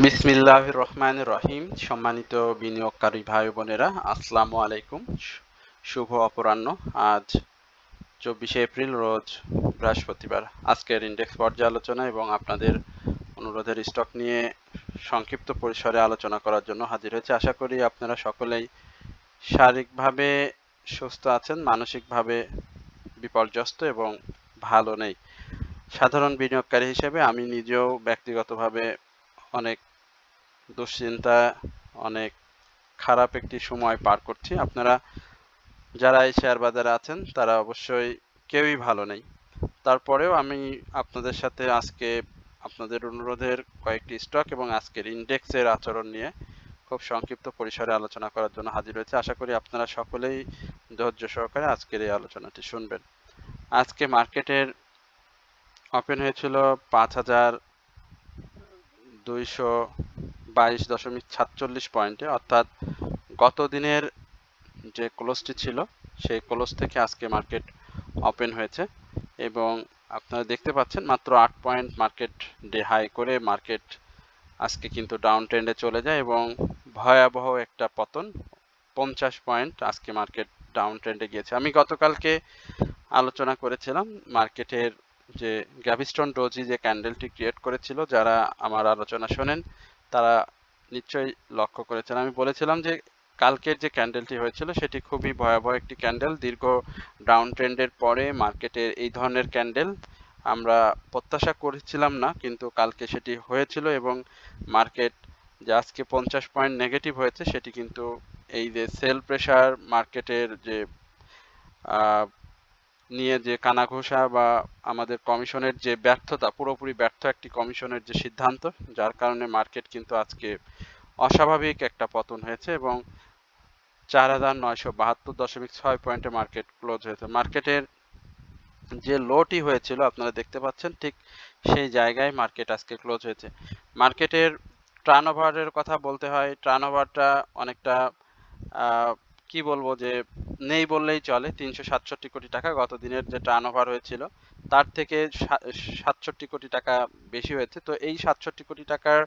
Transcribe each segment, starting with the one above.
বিসমিল্লাহির রহমানির রহিম। সম্মানিত বিনিয়োগকারী ভাই বোনেরা, আসসালামু আলাইকুম। শুভ অপরাহ্ন। আজ 24শে এপ্রিল, রোজ বৃহস্পতিবার। আজকের ইন্ডেক্স পর্যালোচনা এবং আপনাদের অনুরোধের স্টক নিয়ে সংক্ষিপ্ত পরিসরে আলোচনা করার জন্য হাজির হয়েছে। আশা করি আপনারা সকলেই শারীরিকভাবে সুস্থ আছেন, মানসিকভাবে বিপর্যস্ত এবং ভালো নেই। সাধারণ বিনিয়োগকারী হিসেবে আমি নিজেও ব্যক্তিগতভাবে অনেক দুশ্চিন্তা, অনেক খারাপ একটি সময় পার করছি। আপনারা যারা এই শেয়ার বাজারে আছেন তারা অবশ্যই কেউই ভালো নেই। তারপরেও আমি আপনাদের সাথে আজকে আপনাদের অনুরোধের কয়েকটি স্টক এবং আজকের ইন্ডেক্সের আচরণ নিয়ে খুব সংক্ষিপ্ত পরিসরে আলোচনা করার জন্য হাজির হয়েছে। আশা করি আপনারা সকলেই ধৈর্য সহকারে আজকের এই আলোচনাটি শুনবেন। আজকে মার্কেটের ওপেন হয়েছিল ৫,২২২.৪৭ পয়েন্টে, অর্থাৎ গত দিনের যে ক্লোজটি ছিল সেই ক্লোজ থেকে আজকে মার্কেট ওপেন হয়েছে এবং আপনারা দেখতে পাচ্ছেন মাত্র ৮ পয়েন্ট মার্কেট ডে হাই করে মার্কেট আজকে কিন্তু ডাউন ট্রেন্ডে চলে যায় এবং ভয়াবহ একটা পতন, 50 পয়েন্ট আজকে মার্কেট ডাউন ট্রেন্ডে গিয়েছে। আমি গতকালকে আলোচনা করেছিলাম মার্কেটের যে গ্যাভিস্টন ডোজি যে ক্যান্ডেলটি ক্রিয়েট করেছিল, যারা আমার আলোচনা শোনেন তারা নিশ্চয়ই লক্ষ্য করেছেন। আমি বলেছিলাম যে কালকের যে ক্যান্ডেলটি হয়েছিল সেটি খুবই ভয়াবহ একটি ক্যান্ডেল। দীর্ঘ ডাউন ট্রেন্ডের পরে মার্কেটের এই ধরনের ক্যান্ডেল আমরা প্রত্যাশা করেছিলাম না, কিন্তু কালকে সেটি হয়েছিল এবং মার্কেট যে আজকে 50 পয়েন্ট নেগেটিভ হয়েছে সেটি কিন্তু এই যে সেল প্রেশার, মার্কেটের যে নিয়ে যে কানাঘুষা বা আমাদের কমিশনের যে ব্যর্থতা, পুরোপুরি ব্যর্থ একটি কমিশনের যে সিদ্ধান্ত, যার কারণে মার্কেট কিন্তু আজকে অস্বাভাবিক একটা পতন হয়েছে এবং ৪,৯৭২.৬ পয়েন্টে মার্কেট ক্লোজ হয়েছে। মার্কেটের যে লোটি হয়েছিল আপনারা দেখতে পাচ্ছেন, ঠিক সেই জায়গায় মার্কেট আজকে ক্লোজ হয়েছে। মার্কেটের টার্নওভারের কথা বলতে হয়, টার্নওভারটা অনেকটা কি বলবো যে নেই বললেই চলে। ৩৬৭ কোটি টাকা গত দিনের যে টার্নওভার হয়েছিল তার থেকে ৬৭ কোটি টাকা বেশি হয়েছে। তো এই ৬৭ কোটি টাকার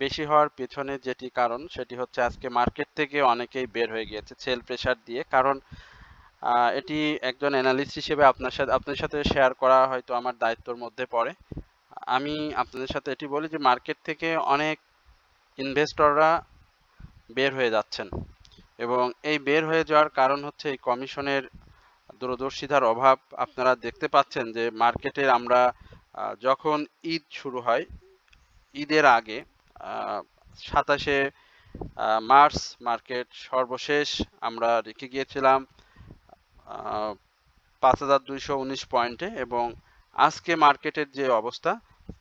বেশি হওয়ার পেছনে যেটি কারণ সেটি হচ্ছে আজকে মার্কেট থেকে অনেকেই বের হয়ে গিয়েছে সেল প্রেশার দিয়ে। কারণ এটি একজন অ্যানালিস্ট হিসেবে আপনাদের সাথে শেয়ার করা হয়তো আমার দায়িত্বের মধ্যে পড়ে। আমি আপনাদের সাথে এটি বলি যে মার্কেট থেকে অনেক ইনভেস্টররা বের হয়ে যাচ্ছেন এবং এই বের হয়ে যাওয়ার কারণ হচ্ছে এই কমিশনের দূরদর্শিতার অভাব। আপনারা দেখতে পাচ্ছেন যে মার্কেটের আমরা যখন ঈদ শুরু হয়, ঈদের আগে ২৭শে মার্চ মার্কেট সর্বশেষ আমরা রেখে গিয়েছিলাম ৫,২১৯ পয়েন্টে এবং আজকে মার্কেটের যে অবস্থা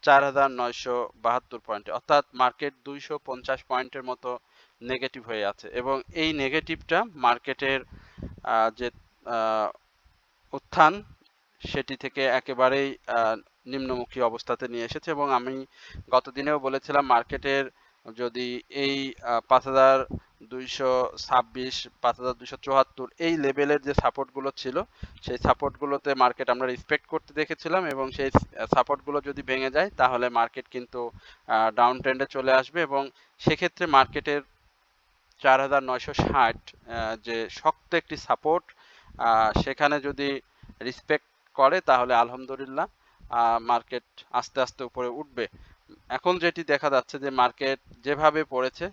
৪,৯৭২ পয়েন্টে, অর্থাৎ মার্কেট ২৫০ পয়েন্টের মতো নেগেটিভ হয়ে আছে এবং এই নেগেটিভটা মার্কেটের যে উত্থান সেটি থেকে একেবারেই নিম্নমুখী অবস্থাতে নিয়ে এসেছে এবং আমি গত দিনেও বলেছিলাম মার্কেটের যদি এই ৫,২২৬, ৫,২৭৪ এই লেভেলের যে সাপোর্টগুলো ছিল সেই সাপোর্টগুলোতে মার্কেট আমরা রেসপেক্ট করতে দেখেছিলাম এবং সেই সাপোর্টগুলো যদি ভেঙে যায় তাহলে মার্কেট কিন্তু ডাউন ট্রেন্ডে চলে আসবে এবং সেক্ষেত্রে মার্কেটের ৪,৯৬০ যে শক্ত একটি সাপোর্ট, সেখানে যদি রেসপেক্ট করে তাহলে আলহামদুলিল্লাহ মার্কেট আস্তে আস্তে উপরে উঠবে। এখন যেটি দেখা যাচ্ছে যে মার্কেট যেভাবে পড়েছে,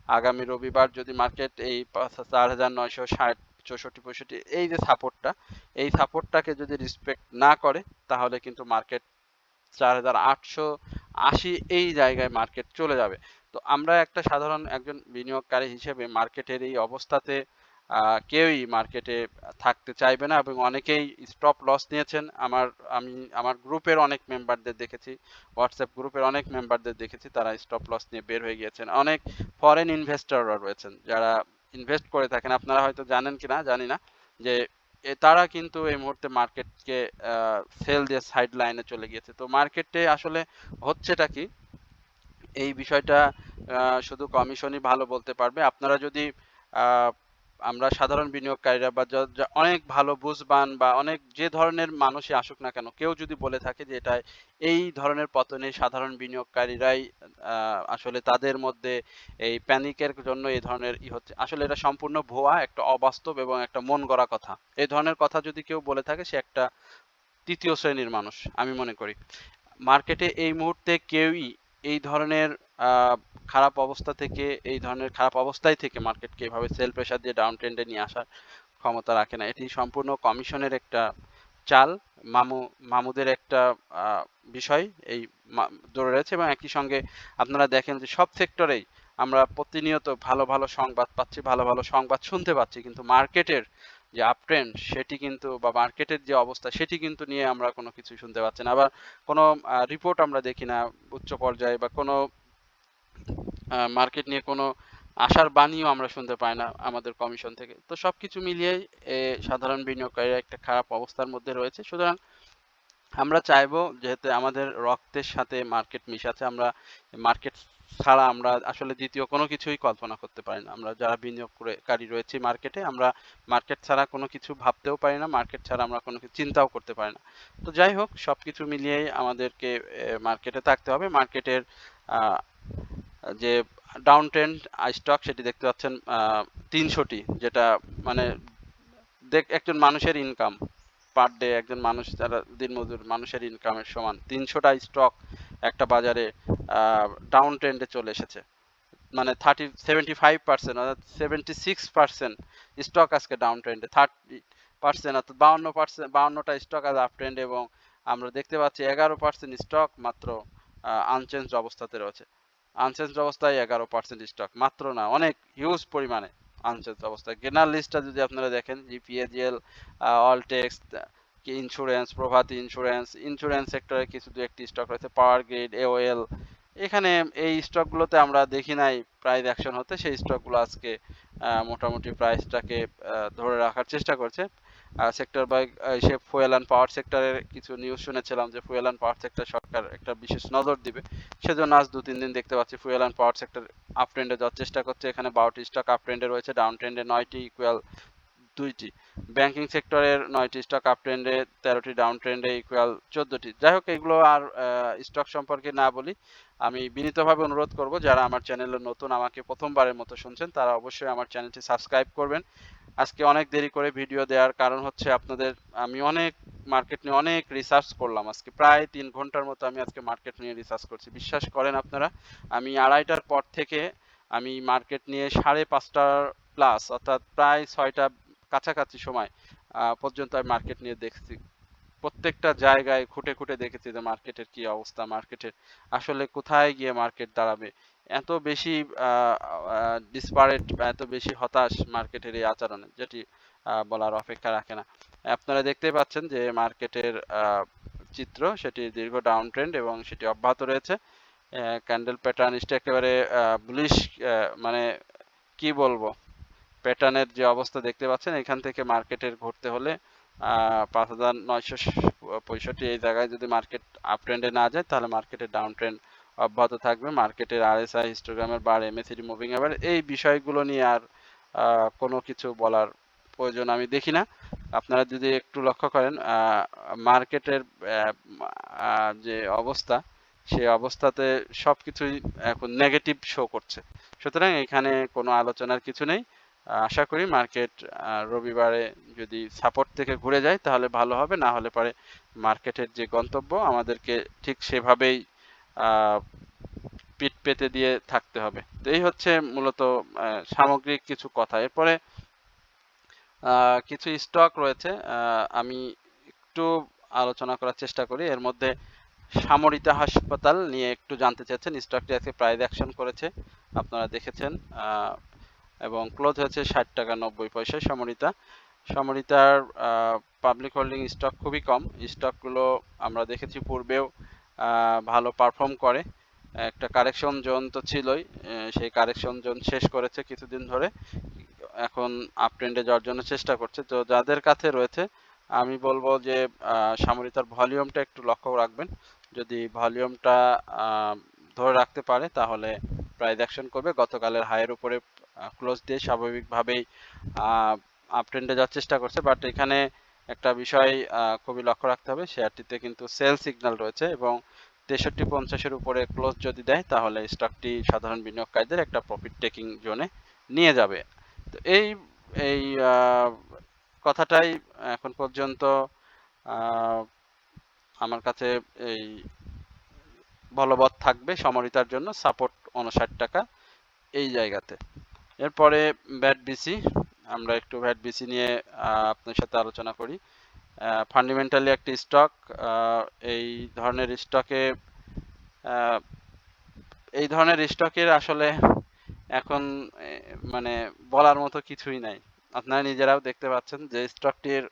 আগামী রবিবার যদি মার্কেট এই ৪,৯৬০, ৬৪, ৬৫ এই যে সাপোর্টটা, এই সাপোর্টটাকে যদি রেসপেক্ট না করে তাহলে কিন্তু মার্কেট ৪,৮৮০ এই জায়গায় মার্কেট চলে যাবে। তো আমরা একটা সাধারণ একজন বিনিয়োগকারী হিসেবে মার্কেটের এই অবস্থাতে কেউই মার্কেটে থাকতে চাইবে না এবং অনেকেই স্টপ লস নিয়েছেন। আমি আমার গ্রুপের অনেক মেম্বারদের দেখেছি, হোয়াটসঅ্যাপ গ্রুপের অনেক মেম্বারদের দেখেছি তারা স্টপ লস নিয়ে বের হয়ে গিয়েছেন। অনেক ফরেন ইনভেস্টররা রয়েছেন যারা ইনভেস্ট করে থাকেন, আপনারা হয়তো জানেন কিনা জানি না, যে তারা কিন্তু এই মুহূর্তে মার্কেটকে সেল দিয়ে সাইড লাইনে চলে গিয়েছে। তো মার্কেটে আসলে হচ্ছেটা কি, এই বিষয়টা শুধু কমিশনই ভালো বলতে পারবে। আপনারা যদি আমরা সাধারণ বিনিয়োগকারীরা বা অনেক ভালো বুঝবান বা অনেক যে ধরনের মানুষই আসুক না কেন, কেউ যদি বলে থাকে যে এটা এই ধরনের পতনে সাধারণ বিনিয়োগকারীরাই আসলে তাদের মধ্যে এই প্যানিকের জন্য এই ধরনের হচ্ছে, আসলে এটা সম্পূর্ণ ভুয়া, একটা অবাস্তব এবং একটা মন গড়া কথা। এই ধরনের কথা যদি কেউ বলে থাকে সে একটা তৃতীয় শ্রেণীর মানুষ আমি মনে করি। মার্কেটে এই মুহূর্তে কেউই এই ধরনের খারাপ অবস্থা থেকে, এই ধরনের খারাপ অবস্থায় থেকে মার্কেটকে এভাবে সেল প্রেসার দিয়ে ডাউন ট্রেন্ডে নিয়ে আসার ক্ষমতা রাখে না। এটি সম্পূর্ণ কমিশনের একটা চাল, মামুদের একটা বিষয় এই ধরে রয়েছে। এবং একই সঙ্গে আপনারা দেখেন যে সব সেক্টরেই আমরা প্রতিনিয়ত ভালো ভালো সংবাদ পাচ্ছি, ভালো ভালো সংবাদ শুনতে পাচ্ছি, কিন্তু মার্কেটের যে আপট্রেন্ড সেটি কিন্তু, বা মার্কেটের যে অবস্থা সেটি কিন্তু নিয়ে আমরা কোনো কিছু শুনতে পাচ্ছি না। আবার কোনো রিপোর্ট আমরা দেখি না উচ্চ পর্যায়ে, বা কোনো মার্কেট নিয়ে কোনো আশার বাণীও আমরা শুনতে পাই না আমাদের কমিশন থেকে। তো সবকিছু মিলিয়েই সাধারণ বিনিয়োগকারীরা একটা খারাপ অবস্থার মধ্যে রয়েছে। সুতরাং আমরা চাইবো, যেহেতু আমাদের রক্তের সাথে মার্কেট মিশাচ্ছে, আমরা মার্কেট ছাড়া আমরা আসলে দ্বিতীয় কোনো কিছুই কল্পনা করতে পারি না। আমরা যারা বিনিয়োগকারী রয়েছি মার্কেটে, আমরা মার্কেট ছাড়া কোনো কিছু ভাবতেও পারি না, মার্কেট ছাড়া আমরা কোনো কিছু চিন্তাও করতে পারি না। তো যাই হোক, সবকিছু মিলিয়েই আমাদেরকে মার্কেটে থাকতে হবে। মার্কেটের যে ডাউন ট্রেন্ড স্টক সেটি দেখতে পাচ্ছেন 300টি, যেটা মানে একজন মানুষের ইনকাম পার ডে, একজন মানুষ যারা দিনমজুর মানুষের ইনকামের সমান 300টা স্টক একটা বাজারে ডাউন ট্রেন্ডে চলে এসেছে। মানে 75% অর্থাৎ 76% স্টক আজকে ডাউন ট্রেন্ডে, 30% অর্থাৎ 52টা স্টক আজ আপ ট্রেন্ড, এবং আমরা দেখতে পাচ্ছি 11% স্টক মাত্র আনচেঞ্জ অবস্থাতে রয়েছে। আনচেঞ্জ অবস্থায় 11% স্টক, মাত্র না, অনেক হিউজ পরিমাণে আনচেঞ্জ অবস্থায়। গেনার লিস্টটা যদি আপনারা দেখেন, জিপিএজিএল, অলটেক্স, ইন্স্যুরেন্স, প্রভাতী ইন্স্যুরেন্স সেক্টরে কিছু দু একটি স্টক রয়েছে, পাওয়ার গ্রিড, এওএল, এখানে এই স্টকগুলোতে আমরা দেখি নাই প্রাইস অ্যাকশন হতে, সেই স্টকগুলো আজকে মোটামুটি প্রাইসটাকে ধরে রাখার চেষ্টা করছে। সেক্টর বাই সে ফুয়েল অ্যান্ড পাওয়ার সেক্টরের কিছু নিউজ শুনেছিলাম যে ফুয়েল অ্যান্ড পাওয়ার সেক্টর সরকার একটা বিশেষ নজর দিবে, সেজন্য আজ 2-3 দিন দেখতে পাচ্ছি fuel and power sector up ট্রেন্ডে যাওয়ার চেষ্টা করছে। এখানে 12টি স্টক আপ ট্রেন্ডে রয়েছে, ডাউন ট্রেন্ডে 9টি, ইকুয়াল 2টি। ব্যাংকিং সেক্টরের 9টি স্টক আপ ট্রেন্ডে, 13টি ডাউন ট্রেন্ডে, ইকুয়াল 14টি। যাই হোক, এগুলো আর স্টক সম্পর্কে না বলি, আমি বিনীতভাবে অনুরোধ করব যারা আমার চ্যানেলে নতুন, আমাকে প্রথমবারের মতো শুনছেন, তারা অবশ্যই আমার চ্যানেলটি সাবস্ক্রাইব করবেন। আজকে অনেক দেরি করে ভিডিও দেওয়ার কারণ হচ্ছে আপনাদের, আমি অনেক মার্কেট নিয়ে অনেক রিসার্চ করলাম, আজকে প্রায় 3 ঘন্টার মতো আমি আজকে মার্কেট নিয়ে রিসার্চ করছি। বিশ্বাস করেন আপনারা, আমি 2:30টার পর থেকে আমি মার্কেট নিয়ে 5:30টার প্লাস, অর্থাৎ প্রায় 6টা কাছাকাছি সময় পর্যন্ত আমি মার্কেট নিয়ে দেখছি। প্রত্যেকটা জায়গায় খুঁটে খুঁটে দেখেছি যে মার্কেটের কি অবস্থা, মার্কেটের আসলে কোথায় গিয়ে মার্কেট দাঁড়াবে। এত বেশি ডিসপারেট, এত বেশি হতাশ মার্কেটের এই আচরণে, যেটি বলার অপেক্ষা রাখে না। আপনারা দেখতেই পাচ্ছেন যে মার্কেটের চিত্র, সেটি দীর্ঘ ডাউন ট্রেন্ড এবং সেটি অব্যাহত রয়েছে। ক্যান্ডেল প্যাটার্নটা একেবারে বুলিশ, মানে কি বলবো, প্যাটার্নের যে অবস্থা দেখতে পাচ্ছেন, এখান থেকে মার্কেটের ঘুরতে হলে 5965 এই জায়গায় যদি মার্কেট আপ ট্রেন্ডে না যায়, তাহলে মার্কেটের ডাউন ট্রেন্ড অব্যাহত থাকবে। মার্কেটের আরএসআই, হিস্টোগ্রামের বার, এমএসিডি মুভিং এভারেজ, এই বিষয়গুলো নিয়ে আর কোনো কিছু বলার প্রয়োজন আমি দেখি না। আপনারা যদি একটু লক্ষ্য করেন মার্কেটের যে অবস্থা, সেই অবস্থাতে সবকিছুই এখন নেগেটিভ শো করছে। সুতরাং এখানে কোনো আলোচনার কিছু নেই। আশা করি মার্কেট রবিবারে যদি সাপোর্ট থেকে ঘুরে যায় তাহলে ভালো হবে, না হলে পরে মার্কেটের যে গন্তব্য আমাদেরকে ঠিক সেভাবেই পিঠ পেতে দিয়ে থাকতে হবে। তো এই হচ্ছে মূলত সামগ্রিক কিছু কথা। এরপরে কিছু স্টক রয়েছে, আমি একটু আলোচনা করার চেষ্টা করি। এর মধ্যে সামরিতা হাসপাতাল নিয়ে একটু জানতে চাচ্ছেন। স্টকটি আজকে প্রাইস অ্যাকশন করেছে, আপনারা দেখেছেন, এবং ক্লোজ হয়েছে 60 টাকা 90 পয়সায়। সমরিতার পাবলিক হোল্ডিং স্টক খুবই কম। স্টকগুলো আমরা দেখেছি পূর্বেও ভালো পারফর্ম করে, একটা কারেকশন জোন তো ছিলই, সেই কারেকশন জোন শেষ করেছে কিছুদিন ধরে, এখন আপ ট্রেন্ডে যাওয়ার জন্য চেষ্টা করছে। তো যাদের কাছে রয়েছে আমি বলবো যে সামরিতার ভলিউমটা একটু লক্ষ্য রাখবেন। যদি ভলিউমটা ধরে রাখতে পারে তাহলে প্রাইস অ্যাকশন করবে। গতকালের হাইয়ের উপরে ক্লোজ দিয়ে স্বাভাবিকভাবেই আপ ট্রেন্ডে যাওয়ার চেষ্টা করছে, বাট এখানে একটা বিষয় খুবই লক্ষ্য রাখতে হবে, শেয়ারটিতে কিন্তু সেল সিগন্যাল রয়েছে এবং 63-50-এর উপরে ক্লোজ যদি দেয় তাহলে স্টকটি সাধারণ বিনিয়োগকারীদের একটা প্রফিট টেকিং জোনে নিয়ে যাবে। তো এই এই কথাটাই এখন পর্যন্ত আমার কাছে এই বলবৎ থাকবে সমরিতার জন্য, সাপোর্ট 59 টাকা এই জায়গাতে। এরপরে ব্যাট বিসি, আমরা একটু ব্যাট বিসি নিয়ে আপনার সাথে আলোচনা করি। ফান্ডামেন্টালি একটি স্টক, এই ধরনের স্টকের আসলে এখন মানে বলার মতো কিছুই নাই। আপনারা নিজেরাও দেখতে পাচ্ছেন যে স্টকটির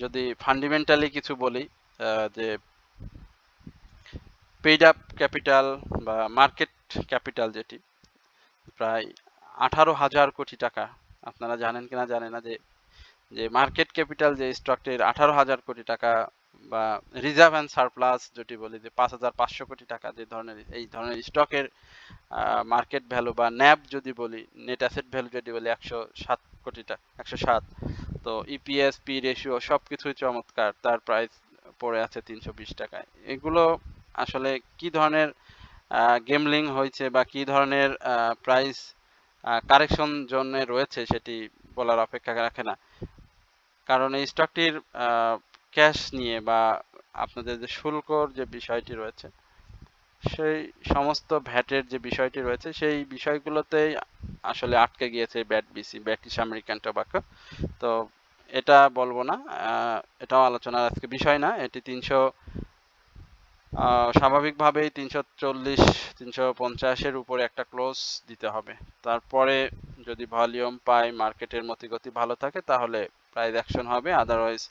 যদি ফান্ডামেন্টালি কিছু বলি, যে পেইড আপ ক্যাপিটাল বা মার্কেট ক্যাপিটাল যেটি প্রায় 18,000 কোটি টাকা, আপনারা জানেন কিনা জানে না যে মার্কেট ক্যাপিটাল যে স্টকটির 18,000 কোটি টাকা, বা রিজার্ভ অ্যান্ড সারপ্লাস যেটি বলি যে 5,500 কোটি টাকা, যে ধরনের এই ধরনের স্টকের মার্কেট ভ্যালু বা ন্যাব যদি বলি, নেট অ্যাসেট ভ্যালু যদি বলি 107 কোটি টাকা, 107। তো ইপিএস পি রেশিও সব কিছুই চমৎকার, তার প্রাইস পড়ে আছে 320 টাকায়। এগুলো আসলে কি ধরনের গেমলিং হয়েছে বা কি ধরনের প্রাইস কারেকশন জোনে রয়েছে সেটি বলার অপেক্ষা রাখে না, কারণ এই স্টকটির ক্যাশ নিয়ে বা আপনাদের যে শুল্কর যে বিষয়টি রয়েছে, সেই সমস্ত ভ্যাটের যে বিষয়টি রয়েছে সেই বিষয়গুলোতেই আসলে আটকে গিয়েছে ব্রিটিশ আমেরিকান টোবাকো। তো এটা বলবো না, এটাও আলোচনার আজকে বিষয় না। এটি স্বাভাবিকভাবেই 340-350-এর উপরে একটা ক্লোজ দিতে হবে, তারপরে যদি ভলিউম পায়, মার্কেটের মতিগতি ভালো থাকে, তাহলে প্রাইস অ্যাকশন হবে, আদারওয়াইজ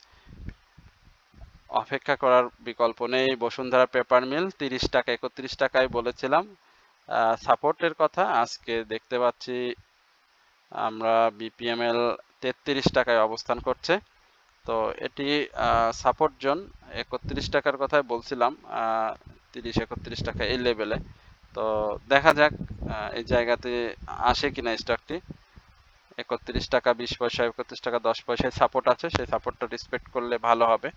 অপেক্ষা করার বিকল্প নেই। বসুন্ধরা পেপার মিল 30 টাকা 31 টাকায় বলেছিলাম সাপোর্টের কথা, আজকে দেখতে পাচ্ছি আমরা বিপিএমএল 33 টাকায় অবস্থান করছে। তো এটি সাপোর্ট জোন 31 টাকার কথাই বলছিলাম, 30-31 টাকা এই লেভেলে। তো দেখা যাক এই জায়গাতে আসে কিনা স্টকটি। 31 টাকা 20 পয়সা, 31 টাকা 10 পয়সায় সাপোর্ট আছে, সেই সাপোর্টটা রেসপেক্ট করলে ভালো হবে,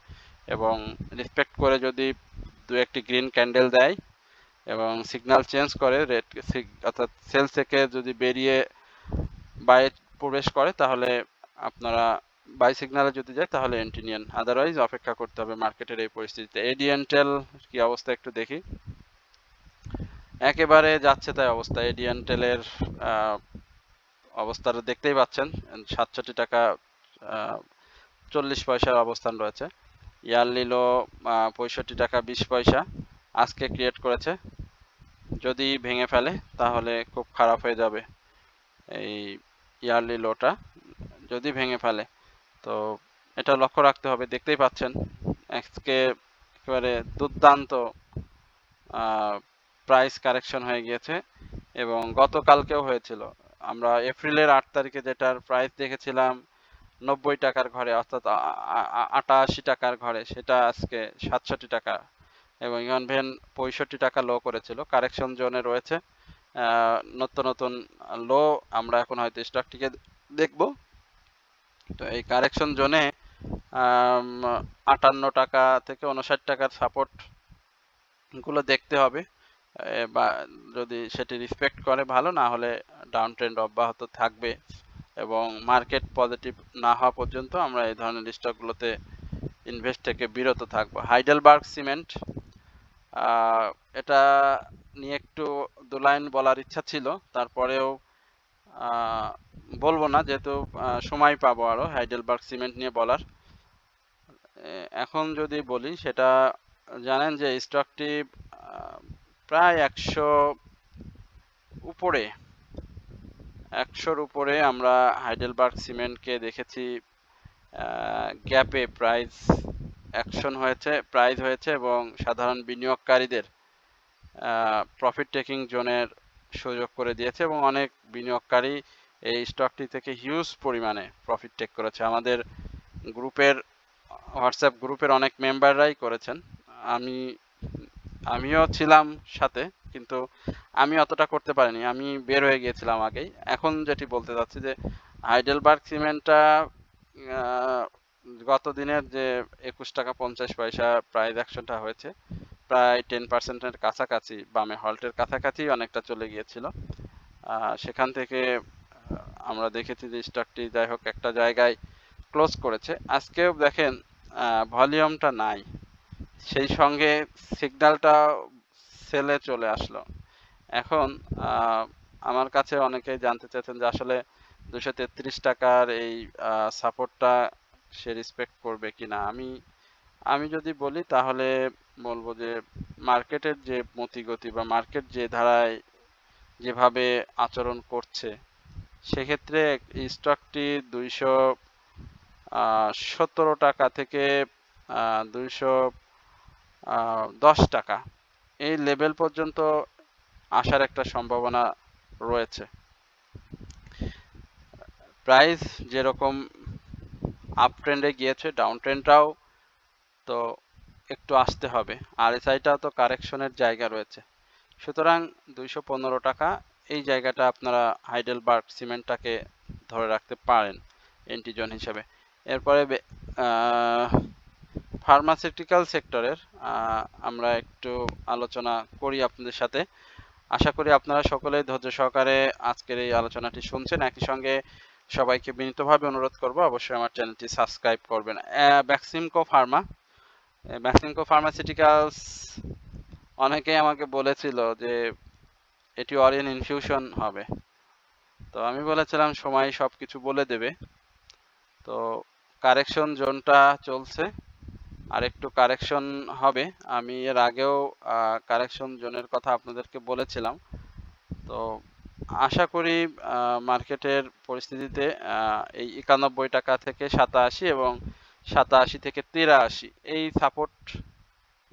এবং রেসপেক্ট করে যদি দু একটি গ্রিন ক্যান্ডেল দেয় এবং সিগন্যাল চেঞ্জ করে, রেড অর্থাৎ সেল থেকে যদি বেরিয়ে বাই প্রবেশ করে, তাহলে আপনারা বাই সিগন্যালে যদি যায় তাহলে এন্ট্রি নিন, আদারওয়াইজ অপেক্ষা করতে হবে মার্কেটের এই পরিস্থিতিতে। এডিএনটেল কি অবস্থা একটু দেখি। একেবারে যাচ্ছে তাই অবস্থা। এডিএনটেলের অবস্থাটা দেখতেই পাচ্ছেন, 67 টাকা 40 পয়সার অবস্থান রয়েছে। ইয়ারলি লো 65 টাকা 20 পয়সা আজকে ক্রিয়েট করেছে, যদি ভেঙে ফেলে তাহলে খুব খারাপ হয়ে যাবে এই ইয়ারলি লোটা, যদি ভেঙে ফেলে। তো এটা লক্ষ্য রাখতে হবে। দেখতেই পাচ্ছেন আজকে একেবারে দুর্দান্ত প্রাইস কারেকশন হয়ে গিয়েছে, এবং গতকালকেও হয়েছিল। আমরা এপ্রিলের 8 তারিখে যেটার প্রাইস দেখেছিলাম 90 টাকার ঘরে, অর্থাৎ 88 টাকার ঘরে, সেটা আজকে 67 টাকা, এবং ইভেন 65 টাকা লো করেছিল। কারেকশন জোনে রয়েছে, নতুন নতুন লো আমরা এখন হয়তো স্টকটিকে দেখব। তো এই কারেকশন জোনে 58 টাকা থেকে 59 টাকার সাপোর্ট গুলো দেখতে হবে, বা যদি সেটি রেসপেক্ট করে ভালো, না হলে ডাউন ট্রেন্ড অব্যাহত থাকবে, এবং মার্কেট পজিটিভ না হওয়া পর্যন্ত আমরা এই ধরনের স্টকগুলোতে ইনভেস্ট থেকে বিরত থাকবো। হাইডেলবার্গ সিমেন্ট, এটা নিয়ে একটু দু লাইন বলার ইচ্ছা ছিল, তারপরেও বলবো না, যেহেতু সময় পাবো আরো হাইডেলবার্গ সিমেন্ট নিয়ে বলার। এখন যদি বলি, সেটা জানেন যে স্টকটি প্রায় 100-র উপরে আমরা হাইডেলবার্গ সিমেন্টকে দেখেছি গ্যাপে প্রাইস হয়েছে, এবং সাধারণ বিনিয়োগকারীদের প্রফিট টেকিং জোনের সুযোগ করে দিয়েছে, এবং অনেক বিনিয়োগকারী এই স্টকটি থেকে হিউজ পরিমাণে প্রফিট টেক করেছে। আমাদের হোয়াটসঅ্যাপ গ্রুপের অনেক মেম্বাররাই করেছেন, আমিও ছিলাম সাথে, কিন্তু আমি অতটা করতে পারিনি, আমি বের হয়ে গিয়েছিলাম আগেই। এখন যেটি বলতে চাচ্ছি যে হাইডেলবার্গ সিমেন্টটা গত দিনের যে 21 টাকা 50 পয়সা প্রাইস অ্যাকশনটা হয়েছে, প্রায় 10%-এর কাছাকাছি, বামে হল্টের কাছাকাছি অনেকটা চলে গিয়েছিল। সেখান থেকে আমরা দেখেছি যে স্টকটি যাই হোক একটা জায়গায় ক্লোজ করেছে। আজকেও দেখেন ভলিউমটা নাই, সেই সঙ্গে সিগন্যালটা সেলে চলে আসলো। এখন আমার কাছে অনেকেই জানতে চাইছেন যে আসলে 233 টাকার এই সাপোর্টটা সে রেসপেক্ট করবে কিনা। আমি যদি বলি তাহলে বলবো যে মার্কেটের যে মতিগতি বা মার্কেট যে ধারায় যেভাবে আচরণ করছে, সেক্ষেত্রে এই স্টকটি 217 টাকা থেকে 210 টাকা এই লেভেল পর্যন্ত আসার একটা সম্ভাবনা রয়েছে। প্রাইস যেরকম আপ ট্রেন্ডে গিয়েছে, ডাউন ট্রেন্ডটাও তো একটু আসতে হবে, আর এসআইটাও তো কারেকশনের জায়গা রয়েছে। সুতরাং 215 টাকা এই জায়গাটা আপনারা হাইডেলবার্গ সিমেন্টটাকে ধরে রাখতে পারেন এন্ট্রি জোন হিসেবে। এরপরে ফার্মাসিউটিক্যাল সেক্টরের আমরা একটু আলোচনা করি আপনাদের সাথে। আশা করি আপনারা সকলেই ধৈর্য সহকারে আজকের এই আলোচনাটি শুনছেন। একই সঙ্গে সবাইকে বিনীতভাবে অনুরোধ করব অবশ্যই আমার চ্যানেলটি সাবস্ক্রাইব করবেন। ব্যাক্সিমকো ফার্মাসিউটিক্যালস, অনেকেই আমাকে বলেছিল যে এটি অরিয়ন ইনফিউশন হবে, তো আমি বলেছিলাম সময় সবকিছু বলে দেবে। তো কারেকশন জোনটা চলছে, আর একটু কারেকশন হবে। আমি এর আগেও কারেকশন জোনের কথা আপনাদেরকে বলেছিলাম। তো আশা করি মার্কেটের পরিস্থিতিতে এই 91 টাকা থেকে 87 এবং 87 থেকে 83 এই সাপোর্ট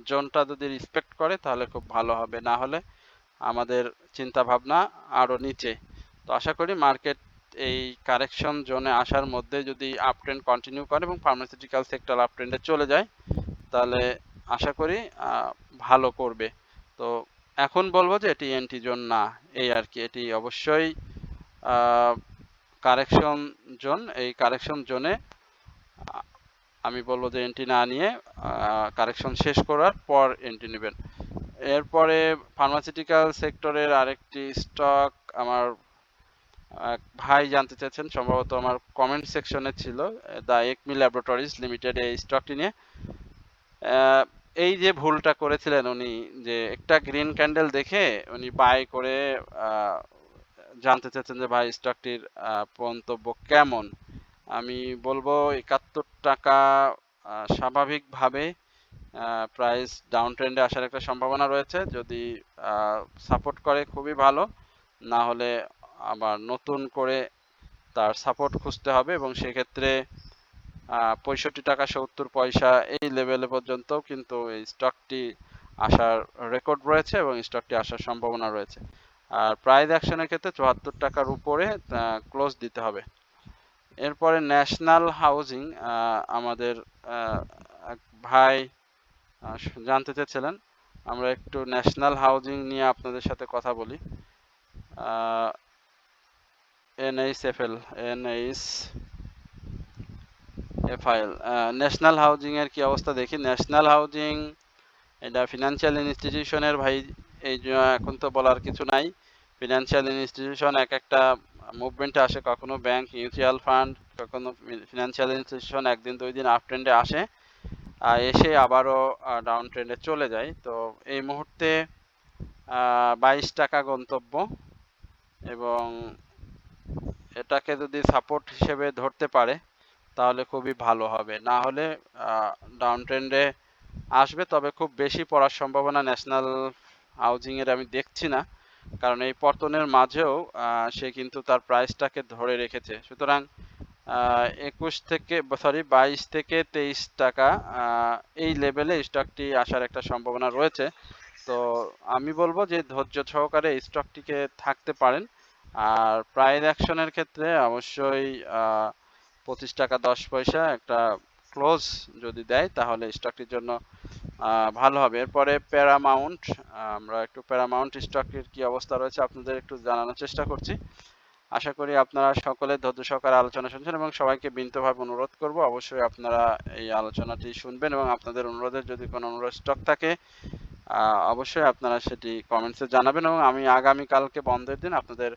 জোনটা যদি রেসপেক্ট করে তাহলে খুব ভালো হবে, না হলে আমাদের চিন্তা ভাবনা আরও নিচে। তো আশা করি মার্কেট এই কারেকশন জোনে আসার মধ্যে যদি আপ ট্রেন্ড কন্টিনিউ করে এবং ফার্মাসিউটিক্যাল সেক্টর আপ ট্রেন্ডে চলে যায়, তাহলে আশা করি ভালো করবে। তো এখন বলবো যে এটি এন্ট্রি জোন না, এই আর কি। এটি অবশ্যই কারেকশন জোন। এই কারেকশন জোনে আমি বলবো যে এন্ট্রি না নিয়ে কারেকশন শেষ করার পর এন্ট্রি নেবেন। এরপরে ফার্মাসিউটিক্যাল সেক্টরের আরেকটি স্টক আমার এক ভাই জানতে চাচ্ছেন, সম্ভবত আমার কমেন্ট সেকশনে ছিল, দ্য একমি ল্যাবরেটরিজ লিমিটেড এই স্টকটি নিয়ে। এই যে ভুলটা করেছিলেন উনি, যে একটা গ্রিন ক্যান্ডেল দেখে উনি বাই করে জানতে চাচ্ছেন যে ভাই স্টকটির মন্তব্য কেমন। আমি বলবো 71 টাকা স্বাভাবিকভাবে প্রাইস ডাউন ট্রেন্ডে আসার একটা সম্ভাবনা রয়েছে। যদি সাপোর্ট করে খুবই ভালো, না হলে আবার নতুন করে তার সাপোর্ট খুঁজতে হবে, এবং সেক্ষেত্রে 65 টাকা 70 পয়সা এই লেভেলে পর্যন্ত কিন্তু এই স্টকটি আসার রেকর্ড রয়েছে এবং স্টকটি আসার সম্ভাবনা রয়েছে। আর প্রাইস অ্যাকশনের ক্ষেত্রে 74 টাকার উপরে ক্লোজ দিতে হবে। এরপরে ন্যাশনাল হাউজিং, আমাদের এক ভাই জানতে চেয়েছিলেন, আমরা একটু ন্যাশনাল হাউজিং নিয়ে আপনাদের সাথে কথা বলি। NHFL ন্যাশনাল হাউজিং এর কি অবস্থা দেখি। ন্যাশনাল হাউজিং এটা ফিনান্সিয়াল ইনস্টিটিউশনের ভাই, এই এখন তো বলার কিছু নাই। ফিনান্সিয়াল ইনস্টিটিউশন এক একটা মুভমেন্টে আসে, কখনো ব্যাংক, মিউচুয়াল ফান্ড, কখনো ফিনান্সিয়াল ইনস্টিটিউশন একদিন দুই দিন আপ ট্রেন্ডে আসে, এসে আবারও ডাউন ট্রেন্ডে চলে যায়। তো এই মুহূর্তে 22 টাকা গন্তব্য, এবং এটাকে যদি সাপোর্ট হিসেবে ধরতে পারে তাহলে খুবই ভালো হবে, না হলে ডাউন ট্রেন্ডে আসবে। তবে খুব বেশি পড়ার সম্ভাবনা ন্যাশনাল হাউজিং এর আমি দেখছি না, কারণ এই পতনের মাঝেও সে কিন্তু তার প্রাইসটাকে ধরে রেখেছে। সুতরাং 22 থেকে 23 টাকা এই লেভেলে স্টকটি আসার একটা সম্ভাবনা রয়েছে। তো আমি বলবো যে ধৈর্য সহকারে এই স্টকটিকে থাকতে পারেন। আর প্রাইস অ্যাকশনের ক্ষেত্রে অবশ্যই 25 টাকা 10 পয়সা একটা ক্লোজ যদি দেয় তাহলে স্টকটির জন্য ভালো হবে। এরপরে প্যারামাউন্ট, আমরা একটু প্যারামাউন্ট স্টকের কি অবস্থা রয়েছে আপনাদের একটু জানানোর চেষ্টা করছি। আশা করি আপনারা সকলে ধৈর্য সহকারে আলোচনা শুনছেন এবং সবাইকে বিনীতভাবে অনুরোধ করব অবশ্যই আপনারা এই আলোচনাটি শুনবেন এবং আপনাদের অনুরোধের যদি কোনো অনুরোধ স্টক থাকে অবশ্যই আপনারা সেটি কমেন্টসে জানাবেন এবং আমি আগামীকালকে বন্ধের দিন আপনাদের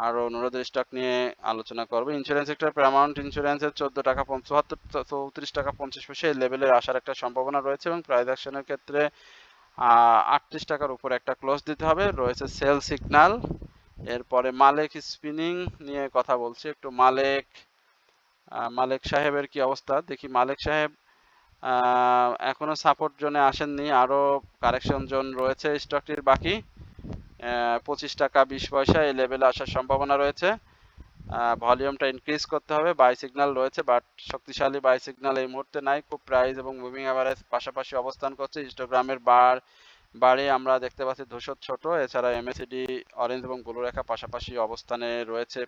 আরও অনুরোধের স্টক নিয়ে আলোচনা করব। ইন্স্যুরেন্স সেক্টর প্যারামাউন্ট ইন্স্যুরেন্সের 14 টাকা 74 34 টাকা 50 পয়সা এই লেভেলের আসার একটা সম্ভাবনা রয়েছে এবং প্রাইস অ্যাকশনের ক্ষেত্রে 38 টাকার উপরে একটা ক্লোজ দিতে হবে, রয়েছে সেল সিগন্যাল। এরপরে মালেক স্পিনিং নিয়ে কথা বলছি একটু। মালেক সাহেবের কি অবস্থা দেখি। মালেক সাহেব এখনো সাপোর্ট জোনে আসেননি, আরো কারেকশন জোন রয়েছে স্টকটির বাকি। 25 টাকা 20 পয়সা এই লেভেলে আসার সম্ভাবনা রয়েছে। ভলিউমটা ইনক্রিজ করতে হবে, বাই সিগন্যাল রয়েছে বাট শক্তিশালী বাই সিগন্যাল এই মুহূর্তে নাই। খুব প্রাইস এবং মুভিং অ্যাভারেজ পাশাপাশি অবস্থান করছে। হিস্টোগ্রামের বারে আমরা দেখতে পাচ্ছি ধূসর ছোট, এছাড়া এমএসিডি অরেঞ্জ এবং ব্লু রেখা পাশাপাশি অবস্থানে রয়েছে।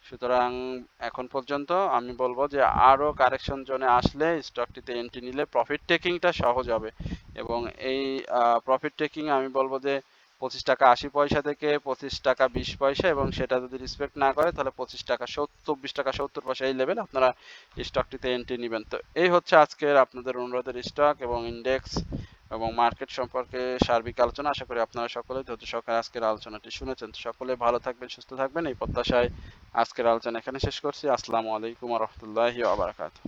সুতরাং এখন পর্যন্ত আমি বলবো যে আরও কারেকশন জোনে আসলে স্টকটিতে এন্ট্রি নিলে প্রফিট টেকিংটা সহজ হবে এবং এই প্রফিট টেকিং আমি বলবো যে 25 টাকা 80 পয়সা থেকে 25 টাকা 20 পয়সা এবং সেটা যদি রেসপেক্ট না করে তাহলে 25 টাকা 24 টাকা 70 পয়সা এই লেভেল আপনারা স্টকটিতে এন্ট্রি নেবেন। তো এই হচ্ছে আজকের আপনাদের অনুরোধের স্টক এবং ইন্ডেক্স এবং মার্কেট সম্পর্কে সার্বিক আলোচনা। আশা করি আপনারা সকলে ধৈর্য সহকারে আজকের আলোচনাটি শুনেছেন। সকলে ভালো থাকবেন, সুস্থ থাকবেন এই প্রত্যাশায় আজকের আলোচনা এখানে শেষ করছি। আসসালামু আলাইকুম ওয়া রাহমাতুল্লাহি ওয়া বারাকাতুহু।